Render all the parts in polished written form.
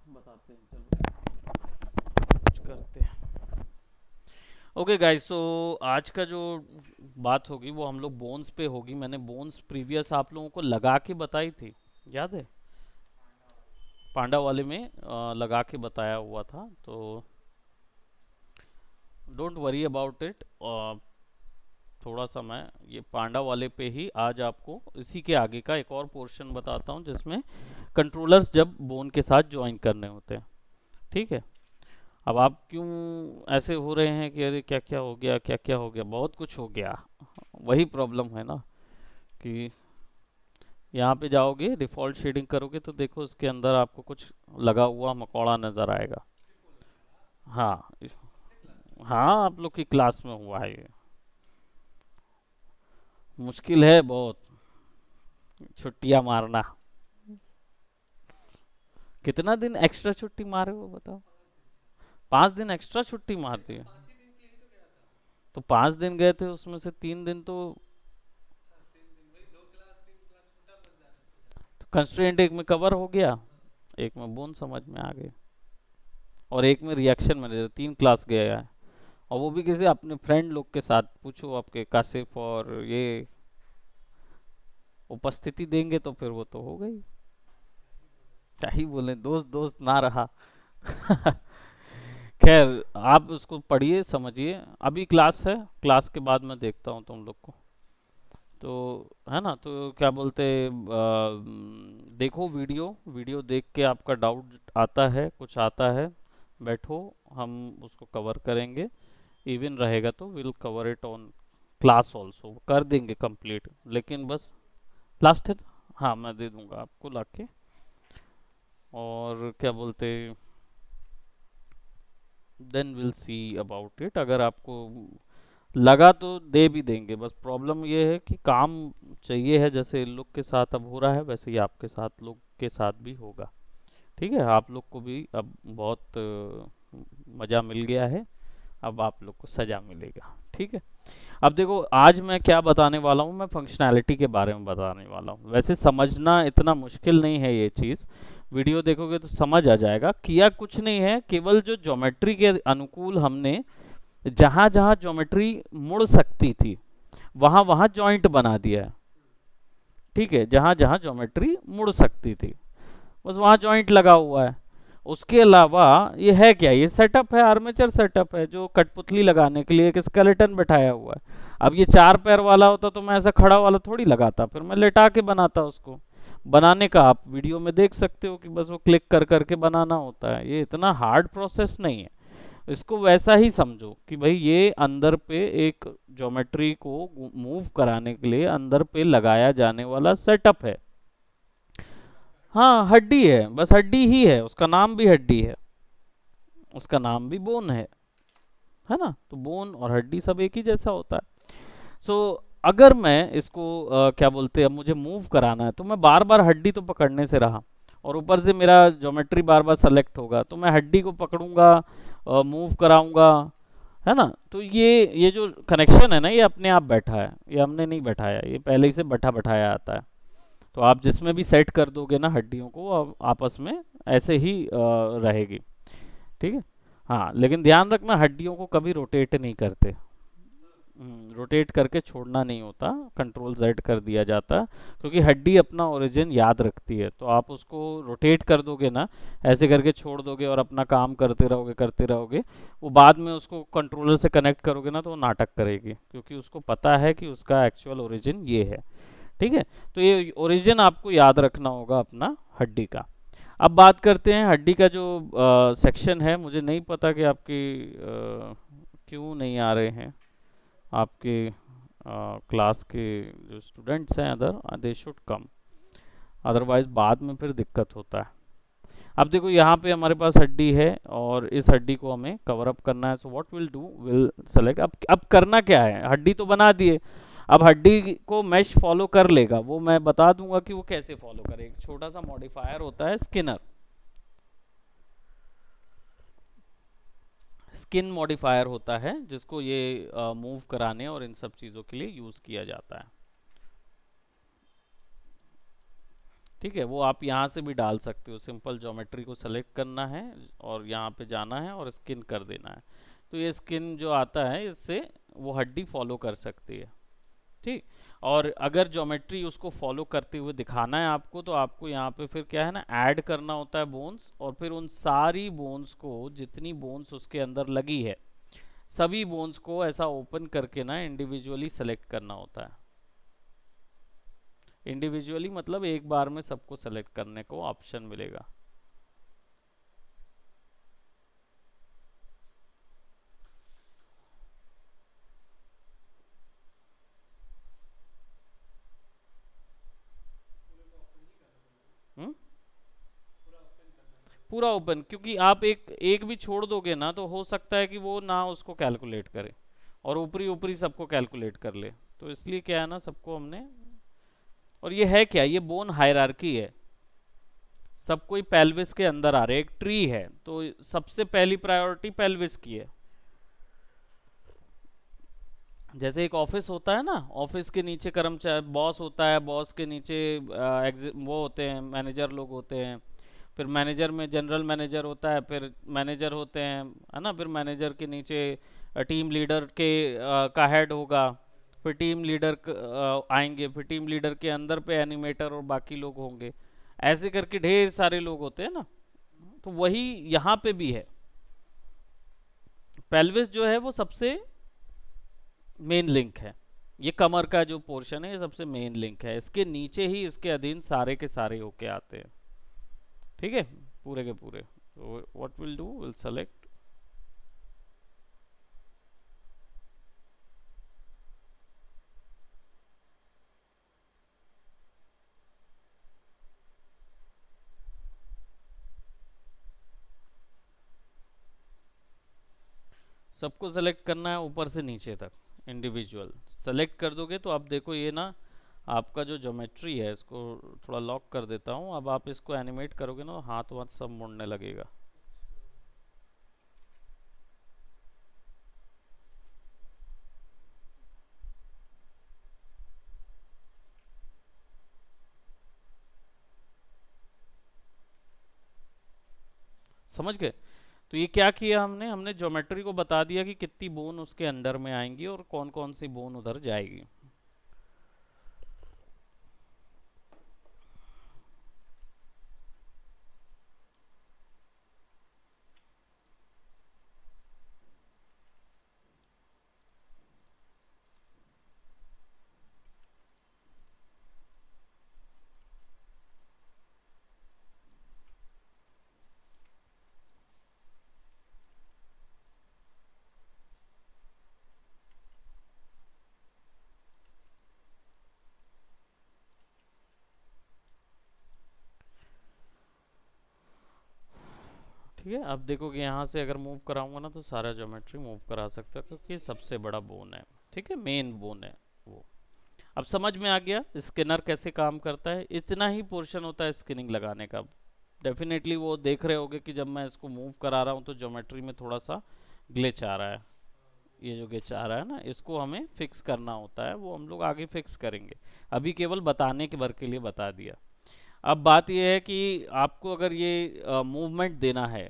बताते हैं, चलो कुछ करते हैं। ओके गाइस, सो आज का जो बात होगी वो हम लोग बोन्स पे होगी। मैंने बोन्स प्रीवियस आप लोगों को लगा के बताई थी, याद है? पांडा वाले में लगा के बताया हुआ था, तो डोंट वरी अबाउट इट। थोड़ा सा मैं ये पांडा वाले पे ही आज आपको इसी के आगे का एक और पोर्शन बताता हूँ जिसमें कंट्रोलर्स जब बोन के साथ ज्वाइन करने होते हैं। ठीक है। अब आप क्यों ऐसे हो रहे हैं कि अरे क्या क्या हो गया, क्या क्या हो गया? बहुत कुछ हो गया। वही प्रॉब्लम है ना कि यहाँ पे जाओगे, डिफ़ॉल्ट शेडिंग करोगे तो देखो इसके अंदर आपको कुछ लगा हुआ मकोड़ा नज़र आएगा। हाँ हाँ, आप लोग की क्लास में हुआ है ये। मुश्किल है बहुत छुट्टियां मारना। कितना दिन एक्स्ट्रा छुट्टी मारे हो बताओ? 5 दिन एक्स्ट्रा छुट्टी मारती है। तो 5 दिन गए थे, उसमें से 3 दिन तो कंस्ट्रेंट एक में कवर हो गया, एक में बोन समझ में आ गए, और एक में रिएक्शन मैनेजर। 3 क्लास गया है, और वो भी किसी अपने फ्रेंड लोग के साथ। पूछो आपके कासिफ और ये उपस्थिति देंगे तो फिर वो तो हो गई। क्या ही बोले, दोस्त दोस्त ना रहा। खैर, आप उसको पढ़िए समझिए। अभी क्लास है, क्लास के बाद मैं देखता हूँ तुम लोग को। तो है ना, तो क्या बोलते, देखो वीडियो, वीडियो देख के आपका डाउट आता है, कुछ आता है, बैठो, हम उसको कवर करेंगे। इवन रहेगा तो will cover it on class also, कर देंगे कंप्लीट। लेकिन बस लास्ट है। हाँ, मैं दे दूंगा आपको लाके। और क्या बोलते, then will see about it. अगर आपको लगा तो दे भी देंगे। बस प्रॉब्लम ये है कि काम चाहिए है, जैसे इन लोग के साथ अब हो रहा है वैसे ही आपके साथ लोग के साथ भी होगा। ठीक है, आप लोग को भी अब बहुत मज़ा मिल गया है, अब आप लोग को सज़ा मिलेगा। ठीक है। अब देखो आज मैं क्या बताने वाला हूँ, मैं फंक्शनैलिटी के बारे में बताने वाला हूँ। वैसे समझना इतना मुश्किल नहीं है ये चीज़, वीडियो देखोगे तो समझ आ जाएगा। किया कुछ नहीं है, केवल जो ज्योमेट्री के अनुकूल हमने जहां जहां ज्योमेट्री मुड़ सकती थी वहां वहां जॉइंट बना दिया है। ठीक है, जहां जहां ज्योमेट्री मुड़ सकती थी बस वहां जॉइंट लगा हुआ है। उसके अलावा ये है क्या, ये सेटअप है, आर्मेचर सेटअप है जो कठपुतली लगाने के लिए एक स्केलेटन बैठाया हुआ है। अब ये 4 पैर वाला होता तो मैं ऐसा खड़ा वाला थोड़ी लगाता, फिर मैं लेटा के बनाता उसको। बनाने का आप वीडियो में देख सकते हो कि बस वो क्लिक कर करके बनाना होता है, ये इतना हार्ड प्रोसेस नहीं है। इसको वैसा ही समझो कि भाई ये अंदर पे एक ज्योमेट्री को मूव कराने के लिए अंदर पे लगाया जाने वाला सेटअप है। हाँ, हड्डी है, बस हड्डी ही है, उसका नाम भी हड्डी है, उसका नाम भी बोन है ना? तो बोन और हड्डी सब एक ही जैसा होता है। सो अगर मैं इसको क्या बोलते हैं, अब मुझे मूव कराना है तो मैं बार बार हड्डी तो पकड़ने से रहा, और ऊपर से मेरा ज्योमेट्री बार बार सेलेक्ट होगा, तो मैं हड्डी को पकड़ूंगा, मूव कराऊंगा, है ना? तो ये जो कनेक्शन है ना, ये अपने आप बैठा है, ये हमने नहीं बैठाया, ये पहले ही से बैठा बैठाया आता है। तो आप जिसमें भी सेट कर दोगे ना हड्डियों को, आपस में ऐसे ही रहेगी। ठीक है। हाँ, लेकिन ध्यान रखना हड्डियों को कभी रोटेट नहीं करते। रोटेट करके छोड़ना नहीं होता, कंट्रोल जेड कर दिया जाता, क्योंकि हड्डी अपना ओरिजिन याद रखती है। तो आप उसको रोटेट कर दोगे ना, ऐसे करके छोड़ दोगे और अपना काम करते रहोगे, वो बाद में उसको कंट्रोलर से कनेक्ट करोगे ना तो वो नाटक करेगी, क्योंकि उसको पता है कि उसका एक्चुअल ओरिजिन ये है। ठीक है। तो ये ओरिजिन आपको याद रखना होगा अपना हड्डी का। अब बात करते हैं हड्डी का जो सेक्शन है। मुझे नहीं पता कि आपकी क्यों नहीं आ रहे हैं आपके क्लास के जो स्टूडेंट्स हैं other, they should come, otherwise बाद में फिर दिक्कत होता है। अब देखो यहाँ पे हमारे पास हड्डी है, और इस हड्डी को हमें कवर अप करना है। So what will do, will select. अब करना क्या है, हड्डी तो बना दिए, अब हड्डी को मैश फॉलो कर लेगा, वो मैं बता दूंगा कि वो कैसे फॉलो करे। एक छोटा सा मॉडिफायर होता है स्किनर, स्किन मॉडिफायर होता है जिसको ये मूव कराने और इन सब चीज़ों के लिए यूज़ किया जाता है। ठीक है, वो आप यहाँ से भी डाल सकते हो। सिंपल ज्योमेट्री को सेलेक्ट करना है और यहाँ पे जाना है और स्किन कर देना है। तो ये स्किन जो आता है इससे वो हड्डी फॉलो कर सकती है। ठीक। और अगर ज्योमेट्री उसको फॉलो करते हुए दिखाना है आपको, तो आपको यहाँ पे फिर क्या है ना, ऐड करना होता है बोन्स, और फिर उन सारी बोन्स को, जितनी बोन्स उसके अंदर लगी है, सभी बोन्स को ऐसा ओपन करके ना इंडिविजुअली सेलेक्ट करना होता है। इंडिविजुअली मतलब एक बार में सबको सेलेक्ट करने को ऑप्शन मिलेगा। हम्म। पूरा ओपन, क्योंकि आप एक एक भी छोड़ दोगे ना तो हो सकता है कि वो ना उसको कैलकुलेट करे और ऊपरी ऊपरी सबको कैलकुलेट कर ले। तो इसलिए क्या है ना, सबको हमने, और ये है क्या, ये बोन हायरार्की है। सब कोई पेल्विस के अंदर आ रहे, एक ट्री है तो सबसे पहली प्रायोरिटी पेल्विस की है। जैसे एक ऑफिस होता है ना, ऑफिस के नीचे कर्मचारी, बॉस होता है, बॉस के नीचे वो होते हैं, मैनेजर लोग होते हैं। फिर मैनेजर में जनरल मैनेजर होता है, फिर मैनेजर होते हैं, है ना। फिर मैनेजर के नीचे टीम लीडर का हेड होगा। फिर टीम लीडर आएंगे, फिर टीम लीडर के अंदर पे एनिमेटर और बाकी लोग होंगे। ऐसे करके ढेर सारे लोग होते हैं ना। तो वही यहाँ पे भी है। पेल्विस जो है वो सबसे मेन लिंक है। ये कमर का जो पोर्शन है ये सबसे मेन लिंक है, इसके नीचे ही इसके अधीन सारे के सारे होके आते हैं। ठीक है, पूरे के पूरे। What will do, will select. सबको सेलेक्ट करना है ऊपर से नीचे तक, इंडिविजुअल सेलेक्ट कर दोगे तो आप देखो ये ना, आपका जो ज्योमेट्री है इसको थोड़ा लॉक कर देता हूँ। अब आप इसको एनिमेट करोगे ना, हाथ वाथ सब मुड़ने लगेगा। समझ गए? तो ये क्या किया हमने, हमने ज्योमेट्री को बता दिया कि कितनी बोन उसके अंडर में आएंगी और कौन कौन सी बोन उधर जाएगी। ठीक है, अब देखो कि यहाँ से अगर मूव कराऊंगा ना तो सारा ज्योमेट्री मूव करा सकता है, क्योंकि ये सबसे बड़ा बोन है। ठीक है, मेन बोन है वो। अब समझ में आ गया स्किनर कैसे काम करता है। इतना ही पोर्शन होता है स्किनिंग लगाने का। डेफिनेटली वो देख रहे होगे कि जब मैं इसको मूव करा रहा हूँ तो ज्योमेट्री में थोड़ा सा ग्लिच आ रहा है। ये जो ग्लिच आ रहा है ना, इसको हमें फिक्स करना होता है, वो हम लोग आगे फिक्स करेंगे। अभी केवल बताने के भर के लिए बता दिया। अब बात यह है कि आपको अगर ये मूवमेंट देना है,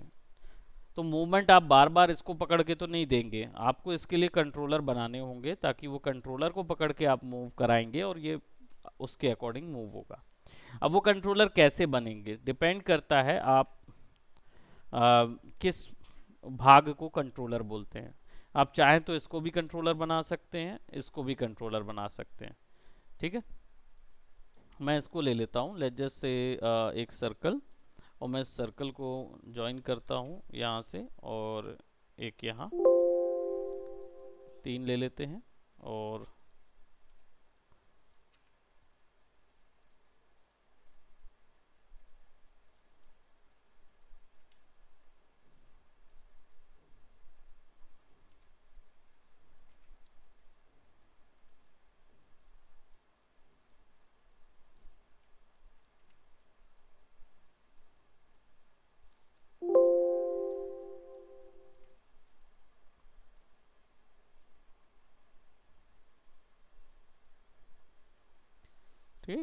तो मूवमेंट आप बार बार इसको पकड़ के तो नहीं देंगे, आपको इसके लिए कंट्रोलर बनाने होंगे, ताकि वो कंट्रोलर को पकड़ के आप मूव कराएंगे और ये उसके अकॉर्डिंग मूव होगा। अब वो कंट्रोलर कैसे बनेंगे, डिपेंड करता है आप किस भाग को कंट्रोलर बोलते हैं। आप चाहें तो इसको भी कंट्रोलर बना सकते हैं, इसको भी कंट्रोलर बना सकते हैं। ठीक है, मैं इसको ले लेता हूँ, लेट जस्ट से एक सर्कल, और मैं इस सर्कल को ज्वाइन करता हूँ यहाँ से, और एक यहाँ, तीन ले लेते हैं। और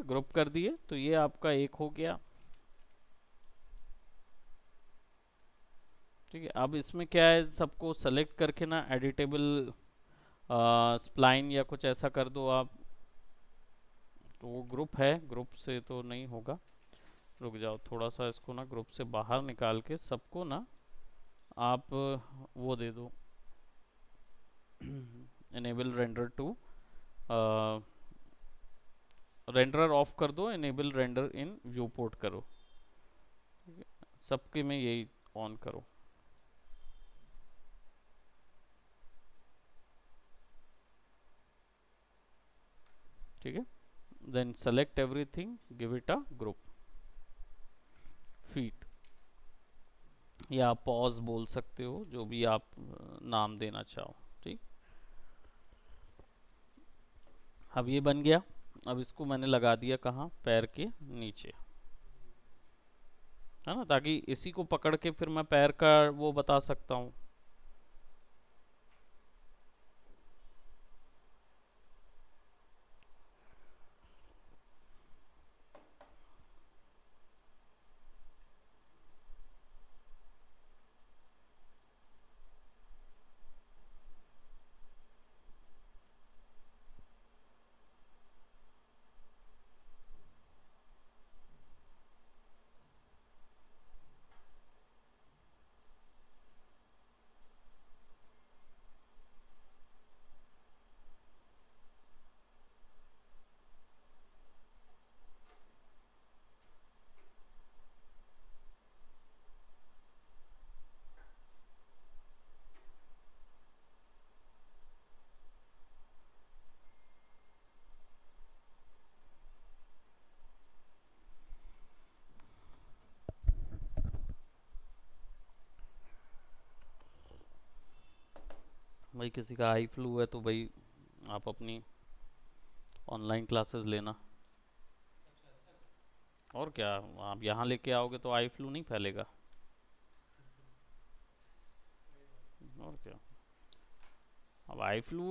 ग्रुप कर दिए, तो ये आपका एक हो गया। ठीक है, अब इसमें क्या है, सबको सेलेक्ट करके ना एडिटेबल स्प्लाइन या कुछ ऐसा कर दो आप। तो वो ग्रुप है, ग्रुप से तो नहीं होगा। रुक जाओ, थोड़ा सा इसको ना ग्रुप से बाहर निकाल के सबको ना आप वो दे दो, enable render to, render off कर दो, enable render in view port करो। ठीक है, सबके में यही ऑन करो। ठीक है, then select everything, give it a group फीट, या पॉज बोल सकते हो, जो भी आप नाम देना चाहो। ठीक, अब ये बन गया। अब इसको मैंने लगा दिया कहाँ, पैर के नीचे, है ना, ताकि इसी को पकड़ के फिर मैं पैर का वो बता सकता हूँ। भाई किसी का आई फ्लू है तो भाई आप अपनी ऑनलाइन क्लासेस लेना, और क्या, आप यहाँ लेके आओगे तो आई फ्लू नहीं फैलेगा, और क्या। अब आई फ्लू,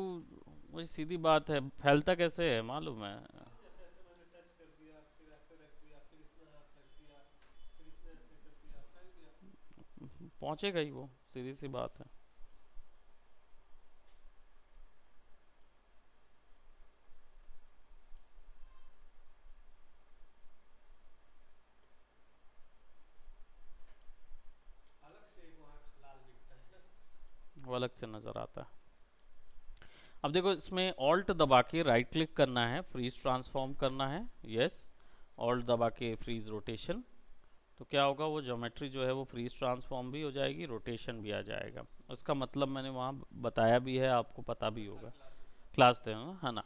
वही सीधी बात है, फैलता कैसे है मालूम है। पहुंचेगा ही वो, सीधी सी बात है। वो अलग से नज़र आता है। अब देखो, इसमें ऑल्ट दबा के राइट क्लिक करना है, फ्रीज ट्रांसफॉर्म करना है, यस, ऑल्ट दबा के फ्रीज रोटेशन, तो क्या होगा, वो ज्योमेट्री जो है वो फ्रीज ट्रांसफॉर्म भी हो जाएगी, रोटेशन भी आ जाएगा। उसका मतलब मैंने वहाँ बताया भी है, आपको पता भी होगा, क्लास थे है ना।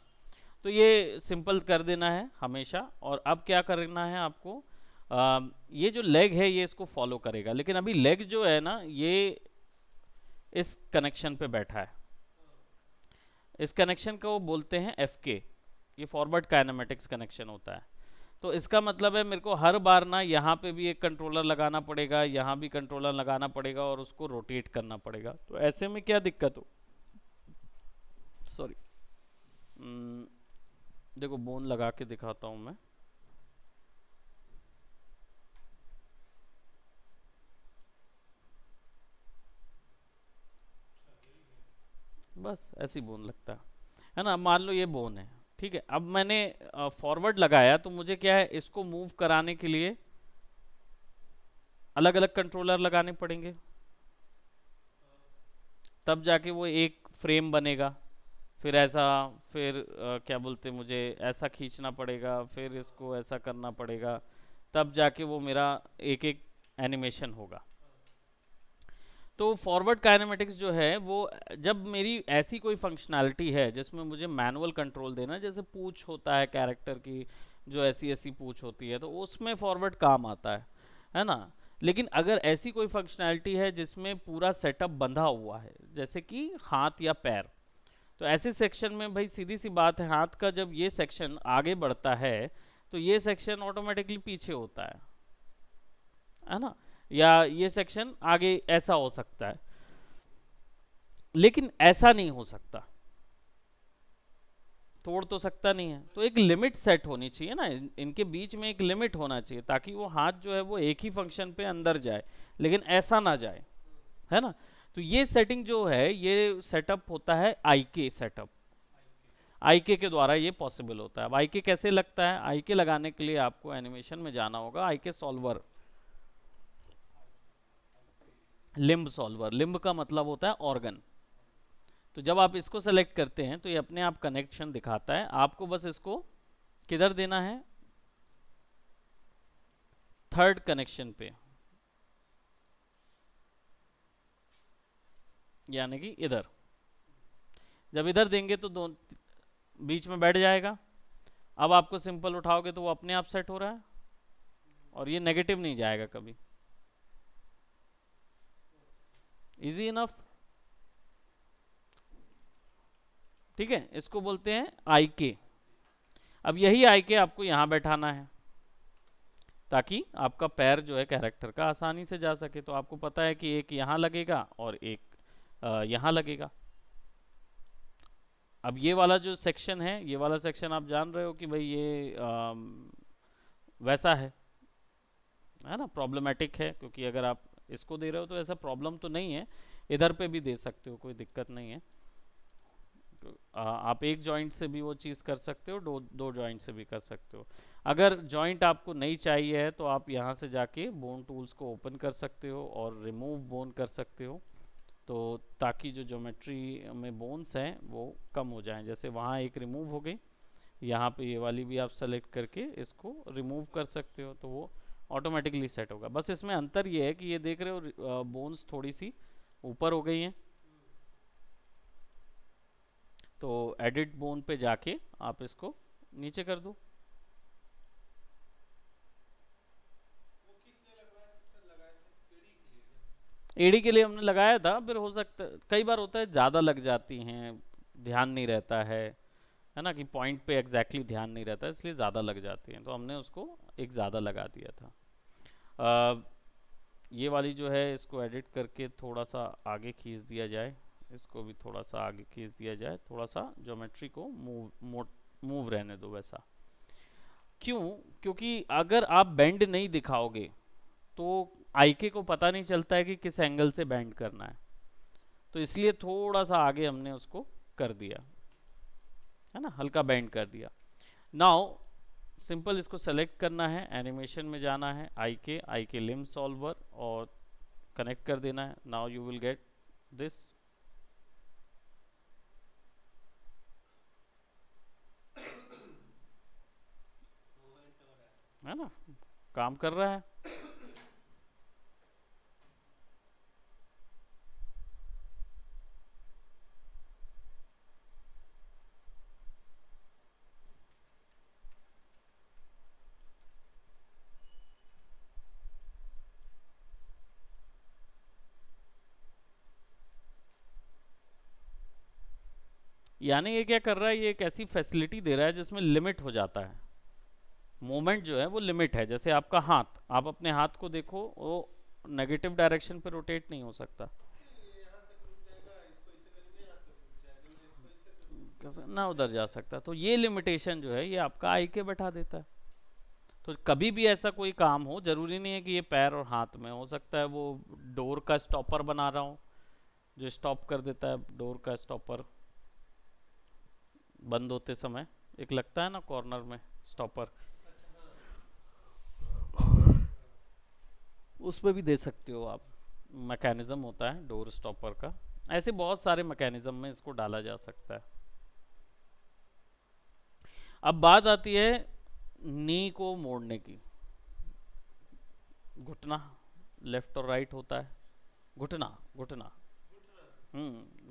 तो ये सिंपल कर देना है हमेशा। और अब क्या करना है आपको, ये जो लेग है ये इसको फॉलो करेगा, लेकिन अभी लेग जो है ना ये इस कनेक्शन पे बैठा है, इस कनेक्शन को बोलते हैं एफ के, ये फॉरवर्ड काइनेमेटिक्स कनेक्शन होता है। तो इसका मतलब है मेरे को हर बार ना यहाँ पे भी एक कंट्रोलर लगाना पड़ेगा, यहाँ भी कंट्रोलर लगाना पड़ेगा, और उसको रोटेट करना पड़ेगा। तो ऐसे में क्या दिक्कत हो, सॉरी, देखो बोन लगा के दिखाता हूँ मैं। बस ऐसी बोन लगता है ना, मान लो ये बोन है, ठीक है। अब मैंने फॉरवर्ड लगाया, तो मुझे क्या है, इसको मूव कराने के लिए अलग अलग कंट्रोलर लगाने पड़ेंगे, तब जाके वो एक फ्रेम बनेगा। फिर ऐसा, फिर क्या बोलते, मुझे ऐसा खींचना पड़ेगा, फिर इसको ऐसा करना पड़ेगा, तब जाके वो मेरा एक एक एनिमेशन होगा। तो फॉरवर्ड काइनेमेटिक्स जो है वो, जब मेरी ऐसी कोई फंक्शनैलिटी है जिसमें मुझे मैनुअल कंट्रोल देना, जैसे पूछ होता है कैरेक्टर की, जो ऐसी ऐसी पूछ होती है, तो उसमें फॉरवर्ड काम आता है ना। लेकिन अगर ऐसी कोई फंक्शनैलिटी है जिसमें पूरा सेटअप बंधा हुआ है, जैसे कि हाथ या पैर, तो ऐसे सेक्शन में भाई सीधी सी बात है, हाथ का जब ये सेक्शन आगे बढ़ता है तो ये सेक्शन ऑटोमेटिकली पीछे होता है ना, या ये सेक्शन आगे ऐसा हो सकता है, लेकिन ऐसा नहीं हो सकता। तोड़ तो सकता नहीं है, तो एक लिमिट सेट होनी चाहिए ना, इनके बीच में एक लिमिट होना चाहिए ताकि वो हाथ जो है वो एक ही फंक्शन पे अंदर जाए, लेकिन ऐसा ना जाए, है ना। तो ये सेटिंग जो है ये सेटअप होता है आईके सेटअप, आईके के द्वारा ये पॉसिबल होता है। अब आईके कैसे लगता है, आईके लगाने के लिए आपको एनिमेशन में जाना होगा, आईके सॉल्वर, लिम्ब सॉल्वर, लिम्ब का मतलब होता है ऑर्गन। तो जब आप इसको सेलेक्ट करते हैं तो ये अपने आप कनेक्शन दिखाता है, आपको बस इसको किधर देना है, थर्ड कनेक्शन पे, यानी कि इधर। जब इधर देंगे तो दो बीच में बैठ जाएगा। अब आपको सिंपल उठाओगे तो वो अपने आप सेट हो रहा है और ये नेगेटिव नहीं जाएगा कभी। इजी इनफ, ठीक है, इसको बोलते हैं आईके। अब यही आईके आपको यहां बैठाना है ताकि आपका पैर जो है कैरेक्टर का आसानी से जा सके। तो आपको पता है कि एक यहां लगेगा और एक यहां लगेगा। अब ये वाला जो सेक्शन है, ये वाला सेक्शन आप जान रहे हो कि भाई ये वैसा है ना, प्रॉब्लमेटिक है, क्योंकि अगर आप इसको दे रहे हो तो ऐसा प्रॉब्लम तो नहीं है, इधर पे भी दे सकते हो, कोई दिक्कत नहीं है। आप एक जॉइंट से भी वो चीज़ कर सकते हो, दो जॉइंट से भी कर सकते हो। अगर जॉइंट आपको नहीं चाहिए है तो आप यहाँ से जाके बोन टूल्स को ओपन कर सकते हो और रिमूव बोन कर सकते हो, तो ताकि जो ज्योमेट्री में बोन्स हैं वो कम हो जाएं। जैसे वहाँ एक रिमूव हो गई, यहाँ पे ये वाली भी आप सेलेक्ट करके इसको रिमूव कर सकते हो, तो वो ऑटोमेटिकली सेट होगा। बस इसमें अंतर ये है कि ये देख रहे हो बोन्स थोड़ी सी ऊपर हो गई हैं, तो एडिट बोन पे जाके आप इसको नीचे कर दो। एडी के लिए हमने लगाया था, फिर हो सकता कई बार होता है ज़्यादा लग जाती हैं, ध्यान नहीं रहता है ना, कि पॉइंट पे एग्जैक्टली ध्यान नहीं रहता, इसलिए ज़्यादा लग जाती हैं, तो हमने उसको एक ज़्यादा लगा दिया था। आ, ये वाली जो है इसको एडिट करके थोड़ा सा आगे खींच दिया जाए, इसको भी थोड़ा सा आगे खींच दिया जाए, थोड़ा सा ज्योमेट्री को मूव रहने दो वैसा। क्यों? क्योंकि अगर आप बेंड नहीं दिखाओगे तो आईके को पता नहीं चलता है कि किस एंगल से बेंड करना है, तो इसलिए थोड़ा सा आगे हमने उसको कर दिया, है ना, हल्का बेंड कर दिया। नाउ सिंपल इसको सेलेक्ट करना है, एनिमेशन में जाना है, आईके, आईके लिम्ब सॉल्वर, और कनेक्ट कर देना है। Now you will get this, है ना, काम कर रहा है। यानी ये क्या कर रहा है, ये एक ऐसी फैसिलिटी दे रहा है जिसमें लिमिट हो जाता है, मोमेंट जो है वो लिमिट है। जैसे आपका हाथ, आप अपने हाथ को देखो, वो नेगेटिव डायरेक्शन पे रोटेट नहीं हो सकता ना, उधर जा सकता, तो ये लिमिटेशन जो है ये आपका आई के बैठा देता है। तो कभी भी ऐसा कोई काम हो, जरूरी नहीं है कि ये पैर और हाथ में, हो सकता है वो डोर का स्टॉपर बना रहा हूँ जो स्टॉप कर देता है, डोर का स्टॉपर बंद होते समय एक लगता है ना कॉर्नर में स्टॉपर, उस पर भी दे सकते हो आप, मैकेनिज्म होता है डोर स्टॉपर का। ऐसे बहुत सारे मैकेनिज्म में इसको डाला जा सकता है। अब बात आती है नी को मोड़ने की। घुटना लेफ्ट और राइट होता है, घुटना घुटना,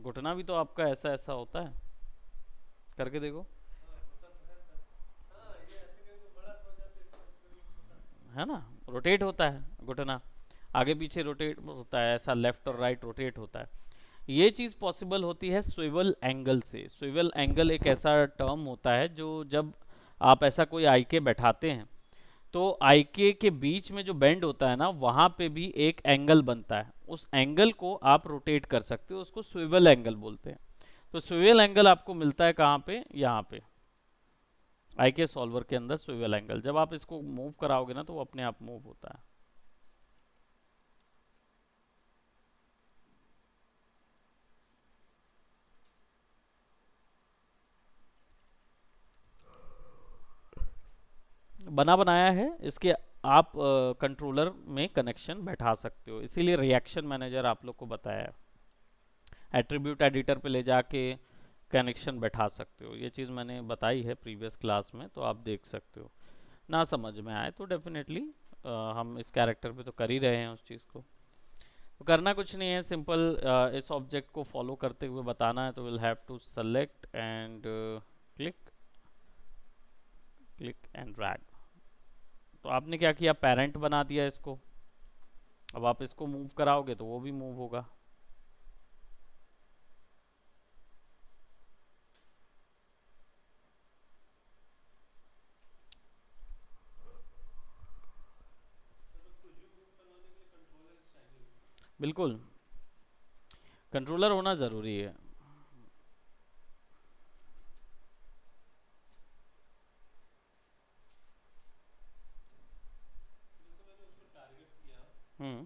घुटना भी तो आपका ऐसा ऐसा होता है, करके देखो, है ना, रोटेट होता है घुटना, आगे पीछे रोटेट होता है, ऐसा लेफ्ट और राइट रोटेट होता है। ये चीज़ पॉसिबल होती है स्विवल एंगल से। स्विवल एंगल एक ऐसा टर्म होता है जो जब आप ऐसा कोई आईके बैठाते हैं तो आईके के बीच में जो बेंड होता है ना, वहाँ पे भी एक एंगल बनता है, उस एंगल को आप रोटेट कर सकते हो, उसको स्विवल एंगल बोलते हैं। तो स्विवल एंगल आपको मिलता है कहाँ पे, यहाँ पे, आई के सॉल्वर के अंदर स्विवल एंगल, जब आप इसको मूव कराओगे ना तो वो अपने आप मूव होता है। बना बनाया है इसके, आप कंट्रोलर में कनेक्शन बैठा सकते हो, इसीलिए रिएक्शन मैनेजर आप लोग को बताया है। एट्रीब्यूट एडिटर पे ले जाके कनेक्शन बैठा सकते हो, ये चीज़ मैंने बताई है प्रीवियस क्लास में, तो आप देख सकते हो। ना समझ में आए तो डेफिनेटली हम इस कैरेक्टर पे तो कर ही रहे हैं उस चीज़ को। तो करना कुछ नहीं है, सिंपल इस ऑब्जेक्ट को फॉलो करते हुए बताना है, तो will have to select and click, click and drag. तो आपने क्या किया, पेरेंट बना दिया इसको। अब आप इसको मूव कराओगे तो वो भी मूव होगा। बिल्कुल, कंट्रोलर होना ज़रूरी है। हम्म।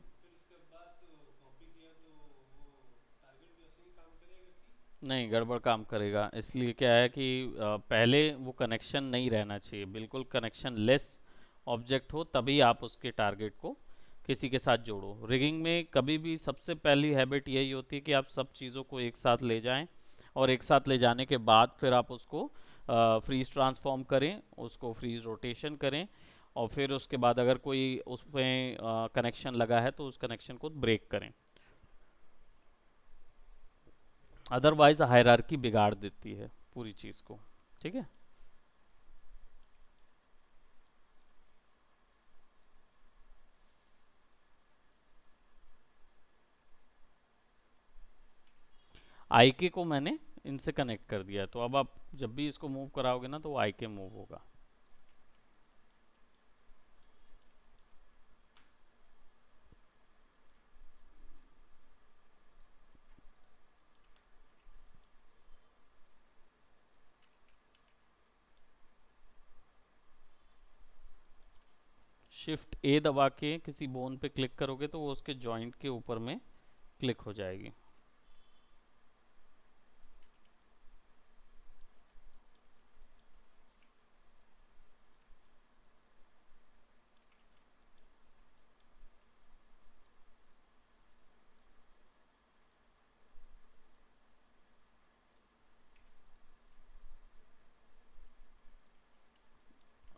नहीं, गड़बड़ काम करेगा, इसलिए क्या है कि पहले वो कनेक्शन नहीं रहना चाहिए, बिल्कुल कनेक्शन लेस ऑब्जेक्ट हो तभी आप उसके टारगेट को किसी के साथ जोड़ो। रिगिंग में कभी भी सबसे पहली हैबिट यही होती है कि आप सब चीज़ों को एक साथ ले जाएं, और एक साथ ले जाने के बाद फिर आप उसको फ्रीज ट्रांसफॉर्म करें, उसको फ्रीज रोटेशन करें, और फिर उसके बाद अगर कोई उसमें कनेक्शन लगा है तो उस कनेक्शन को ब्रेक करें, अदरवाइज हायरार्की बिगाड़ देती है पूरी चीज़ को। ठीक है। आईके को मैंने इनसे कनेक्ट कर दिया, तो अब आप जब भी इसको मूव कराओगे ना तो वो आईके मूव होगा। शिफ्ट ए दबा के किसी बोन पे क्लिक करोगे तो वो उसके जॉइंट के ऊपर में क्लिक हो जाएगी।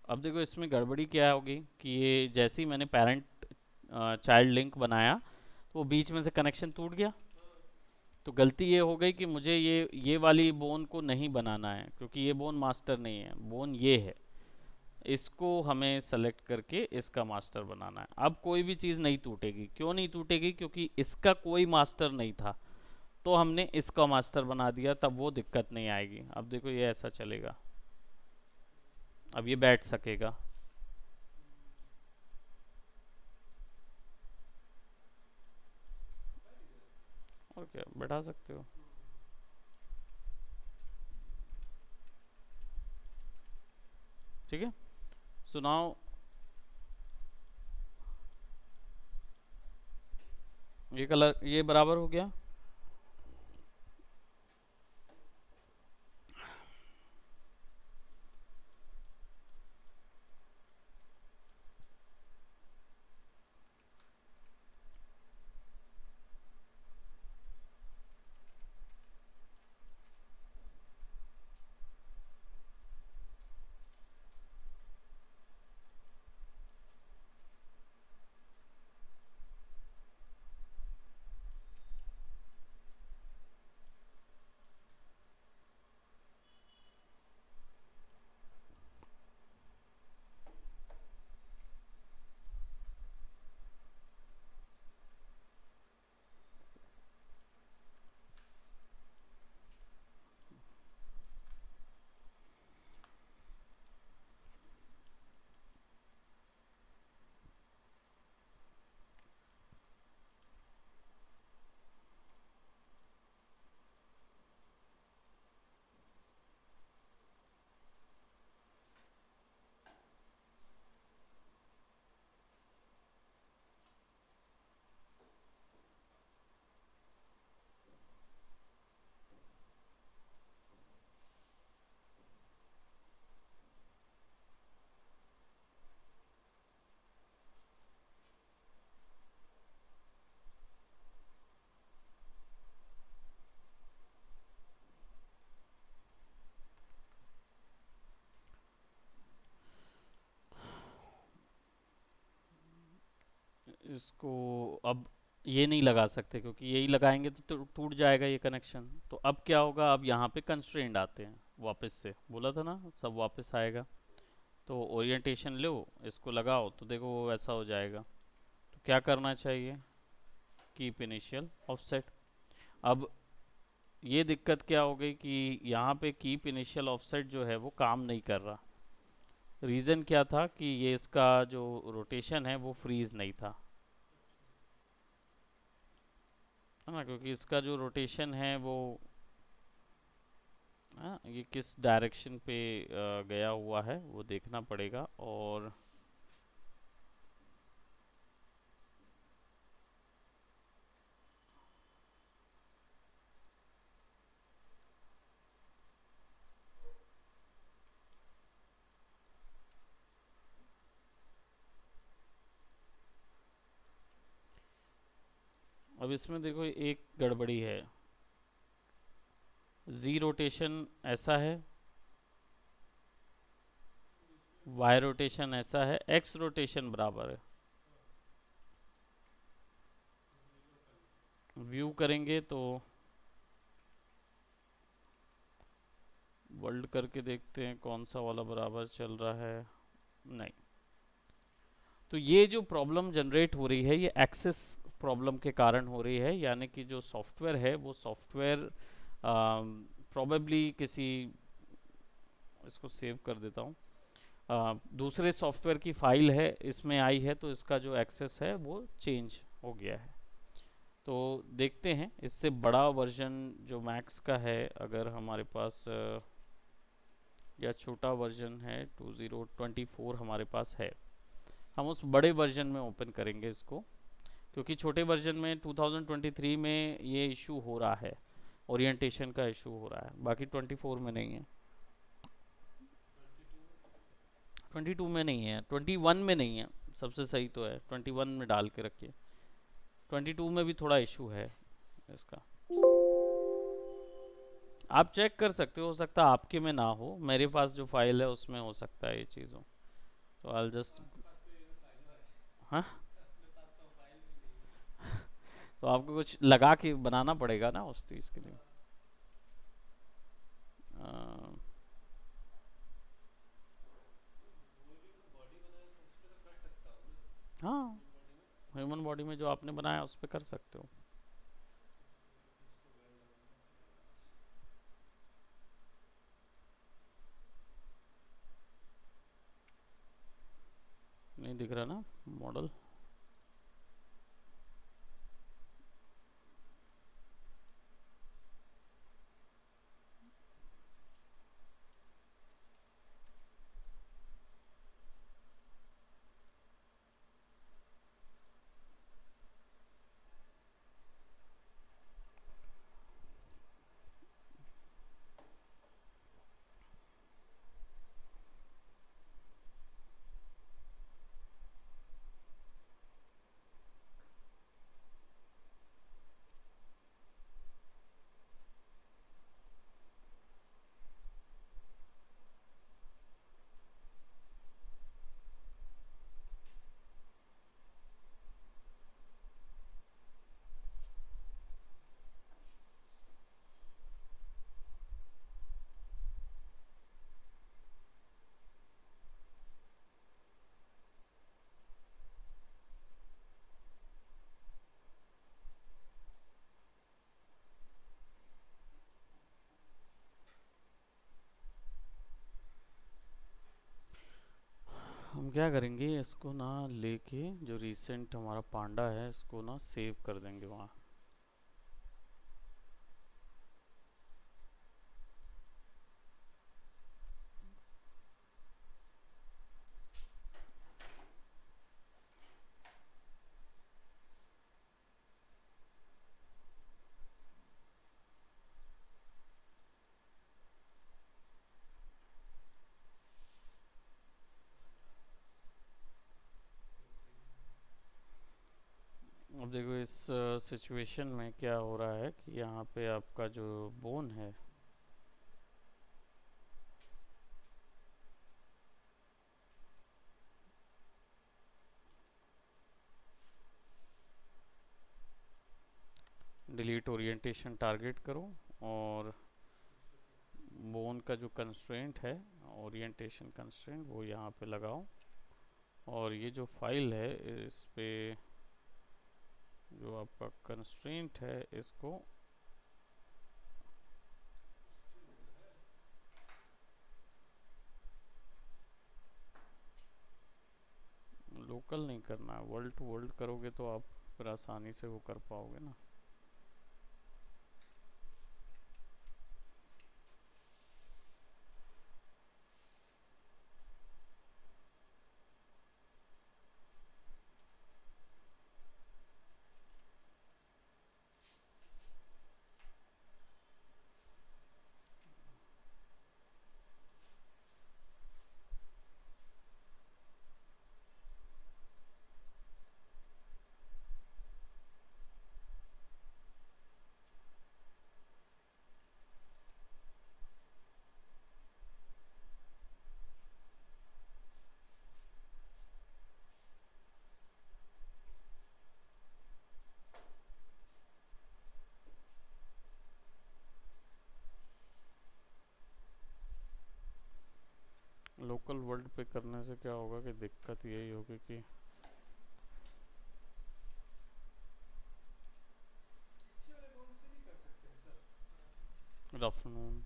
अब देखो इसमें गड़बड़ी क्या होगी कि ये जैसे ही मैंने पेरेंट चाइल्ड लिंक बनाया तो वो बीच में से कनेक्शन टूट गया। तो गलती ये हो गई कि मुझे ये वाली बोन को नहीं बनाना है, क्योंकि ये बोन मास्टर नहीं है, बोन ये है। इसको हमें सेलेक्ट करके इसका मास्टर बनाना है। अब कोई भी चीज़ नहीं टूटेगी, क्यों नहीं टूटेगी, क्योंकि इसका कोई मास्टर नहीं था, तो हमने इसका मास्टर बना दिया, तब वो दिक्कत नहीं आएगी। अब देखो ये ऐसा चलेगा, अब ये बैठ सकेगा। और क्या, बैठा सकते हो। ठीक है, सुनाओ। ये कलर ये बराबर हो गया। इसको अब ये नहीं लगा सकते क्योंकि यही लगाएंगे तो टूट जाएगा ये कनेक्शन। तो अब क्या होगा, अब यहाँ पे कंस्ट्रेंट आते हैं वापस से, बोला था ना सब वापस आएगा। तो ओरिएंटेशन लो, इसको लगाओ तो देखो वो वैसा हो जाएगा। तो क्या करना चाहिए, कीप इनिशियल ऑफसेट। अब ये दिक्कत क्या हो गई कि यहाँ पे कीप इनिशियल ऑफसेट जो है वो काम नहीं कर रहा। रीज़न क्या था कि ये इसका जो रोटेशन है वो फ्रीज नहीं था, है ना, क्योंकि इसका जो रोटेशन है वो, हाँ, ये किस डायरेक्शन पे गया हुआ है वो देखना पड़ेगा। और अब इसमें देखो एक गड़बड़ी है। जी रोटेशन ऐसा है, वाई रोटेशन ऐसा है, एक्स रोटेशन बराबर है। व्यू करेंगे तो वर्ल्ड करके देखते हैं कौन सा वाला बराबर चल रहा है। नहीं। तो ये जो प्रॉब्लम जनरेट हो रही है ये एक्सेस प्रॉब्लम के कारण हो रही है, यानी कि जो सॉफ्टवेयर है वो सॉफ्टवेयर प्रोबेबली किसी, इसको सेव कर देता हूँ, दूसरे सॉफ्टवेयर की फाइल है इसमें आई है, तो इसका जो एक्सेस है वो चेंज हो गया है। तो देखते हैं इससे बड़ा वर्जन जो मैक्स का है अगर हमारे पास या छोटा वर्जन है 2024 हमारे पास है, हम उस बड़े वर्जन में ओपन करेंगे इसको। क्योंकि छोटे वर्जन में 2023 में ये इशू हो रहा है, ओरिएंटेशन का इशू हो रहा है, बाकी 24 में नहीं है। 22 में नहीं है, 21 में नहीं है, सबसे सही तो है 21 में डाल के रखिए। 22 में भी थोड़ा इशू है इसका, आप चेक कर सकते हो सकता है आपके में ना हो, मेरे पास जो फाइल है उसमें हो सकता है ये चीज़ों। तो आई जस्ट, हाँ, तो आपको कुछ लगा के बनाना पड़ेगा ना उस चीज़ के लिए। अ, हाँ, ह्यूमन बॉडी में जो आपने बनाया उस पर कर सकते हो। नहीं दिख रहा ना मॉडल। हम क्या करेंगे, इसको ना लेके जो रिसेंट हमारा पांडा है इसको ना सेव कर देंगे वहाँ। अब देखो इस सिचुएशन में क्या हो रहा है कि यहाँ पे आपका जो बोन है, डिलीट ओरिएंटेशन टारगेट करो और बोन का जो कंस्ट्रेंट है, ओरिएंटेशन कंस्ट्रेंट, वो यहाँ पे लगाओ और ये जो फाइल है इस पे जो आपका कंस्ट्रेंट है इसको लोकल नहीं करना है, वर्ल्ड टू वर्ल्ड करोगे तो आप फिर आसानी से वो कर पाओगे ना। लोकल वर्ल्ड पे करने से क्या होगा कि दिक्कत यही होगी कि गुड आफ्टरनून।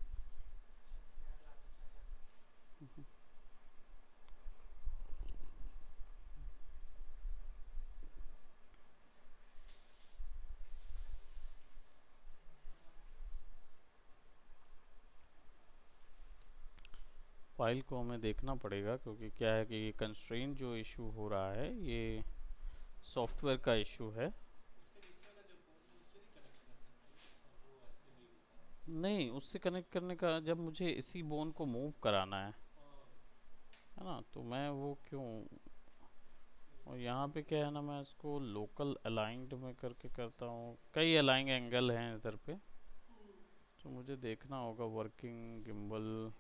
फाइल को हमें देखना पड़ेगा क्योंकि क्या है कि ये कंस्ट्रेंट जो इशू हो रहा है ये सॉफ्टवेयर का इशू है। नहीं, उससे कनेक्ट करने का जब मुझे इसी बोन को मूव कराना है ना, तो मैं वो क्यों, और यहाँ पे क्या है ना, मैं इसको लोकल अलाइंड में करके करता हूँ, कई अलाइंग एंगल हैं इधर पे, तो मुझे देखना होगा वर्किंग गिम्बल,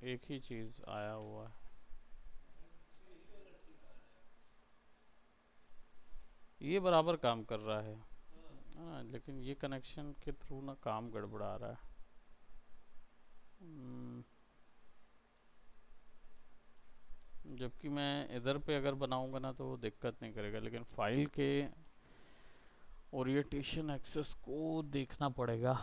एक ही चीज़ आया हुआ है। ये बराबर काम कर रहा है ना, लेकिन ये कनेक्शन के थ्रू ना काम गड़बड़ा रहा है। जबकि मैं इधर पे अगर बनाऊंगा ना तो वो दिक्कत नहीं करेगा, लेकिन फाइल के ओरिएंटेशन एक्सेस को देखना पड़ेगा।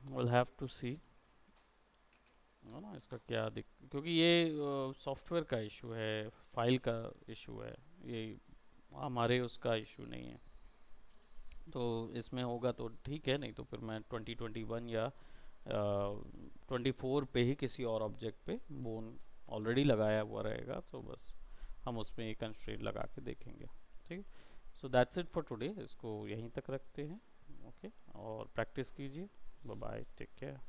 विल हैव टू सी है ना इसका क्या क्योंकि ये सॉफ्टवेयर का इशू है, फाइल का इशू है, ये हमारे उसका इशू नहीं है। तो इसमें होगा तो ठीक है, नहीं तो फिर मैं 2021 या 24 पे ही किसी और ऑब्जेक्ट पे बोन ऑलरेडी लगाया हुआ रहेगा, तो बस हम उसमें एक कंस्ट्रेंट लगा के देखेंगे। ठीक है, so that's it for today, इसको यहीं तक रखते हैं। ओके, और प्रैक्टिस कीजिए। Bye bye, take care.